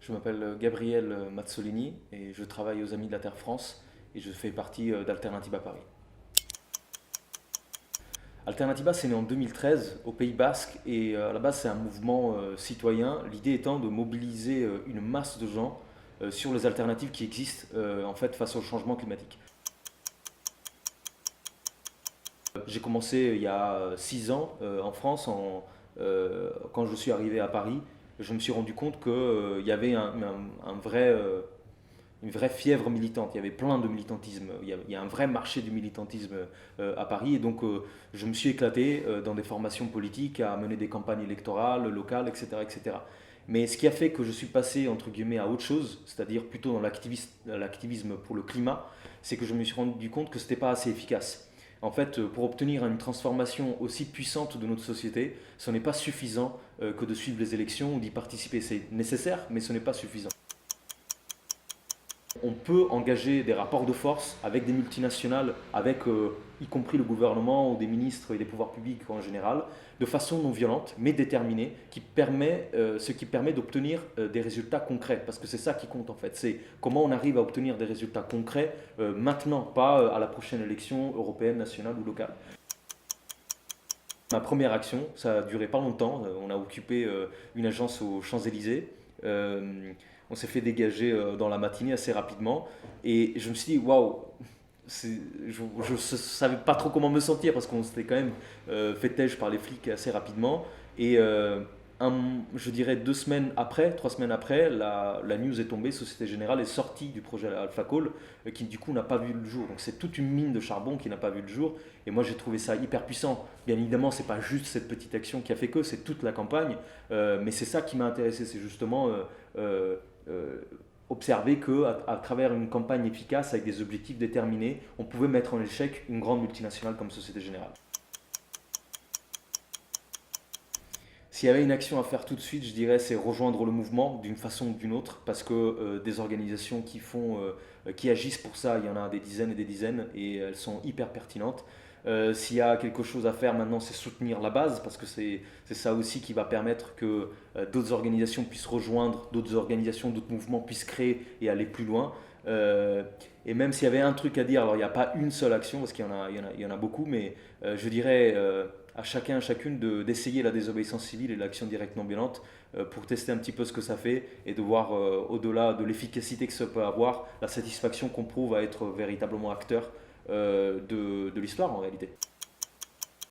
Je m'appelle Gabriel Mazzolini et je travaille aux Amis de la Terre France et je fais partie d'Alternativa Paris. Alternativa, c'est né en 2013 au Pays Basque et à la base c'est un mouvement citoyen, l'idée étant de mobiliser une masse de gens sur les alternatives qui existent en fait face au changement climatique. J'ai commencé il y a 6 ans en France, quand je suis arrivé à Paris, je me suis rendu compte qu'il y avait un vrai, une vraie fièvre militante, il y avait plein de militantisme, il y a un vrai marché du militantisme à Paris et donc je me suis éclaté dans des formations politiques à mener des campagnes électorales, locales, etc., etc. Mais ce qui a fait que je suis passé entre guillemets à autre chose, c'est-à-dire plutôt dans l'activisme pour le climat, c'est que je me suis rendu compte que ce n'était pas assez efficace. En fait, pour obtenir une transformation aussi puissante de notre société, ce n'est pas suffisant que de suivre les élections ou d'y participer. C'est nécessaire, mais ce n'est pas suffisant. On peut engager des rapports de force avec des multinationales, avec y compris le gouvernement ou des ministres et des pouvoirs publics en général, de façon non violente mais déterminée, ce qui permet d'obtenir des résultats concrets. Parce que c'est ça qui compte en fait, c'est comment on arrive à obtenir des résultats concrets maintenant, pas à la prochaine élection européenne, nationale ou locale. Ma première action, ça a duré pas longtemps. On a occupé une agence aux Champs-Élysées. On s'est fait dégager dans la matinée assez rapidement. Et je me suis dit, waouh, je ne savais pas trop comment me sentir parce qu'on s'était quand même fait têche par les flics assez rapidement. Et je dirais 2 semaines après, 3 semaines après, la news est tombée, Société Générale est sortie du projet Alpha Call, qui du coup n'a pas vu le jour. Donc c'est toute une mine de charbon qui n'a pas vu le jour. Et moi j'ai trouvé ça hyper puissant. Bien évidemment, c'est pas juste cette petite action qui a fait que, c'est toute la campagne. Mais c'est ça qui m'a intéressé, c'est justement euh, euh, observer que à travers une campagne efficace avec des objectifs déterminés, on pouvait mettre en échec une grande multinationale comme Société Générale. S'il y avait une action à faire tout de suite, je dirais c'est rejoindre le mouvement d'une façon ou d'une autre, parce que des organisations qui agissent pour ça, il y en a des dizaines et des dizaines, et elles sont hyper pertinentes. S'il y a quelque chose à faire maintenant, c'est soutenir la base, parce que c'est ça aussi qui va permettre que d'autres organisations puissent rejoindre, d'autres organisations, d'autres mouvements puissent créer et aller plus loin. Euh, et même s'il y avait un truc à dire, alors il n'y a pas une seule action, parce qu'il y en a beaucoup, mais je dirais à chacun, à chacune d'essayer la désobéissance civile et l'action directe non violente pour tester un petit peu ce que ça fait et de voir au-delà de l'efficacité que ça peut avoir, la satisfaction qu'on prouve à être véritablement acteur de l'histoire en réalité.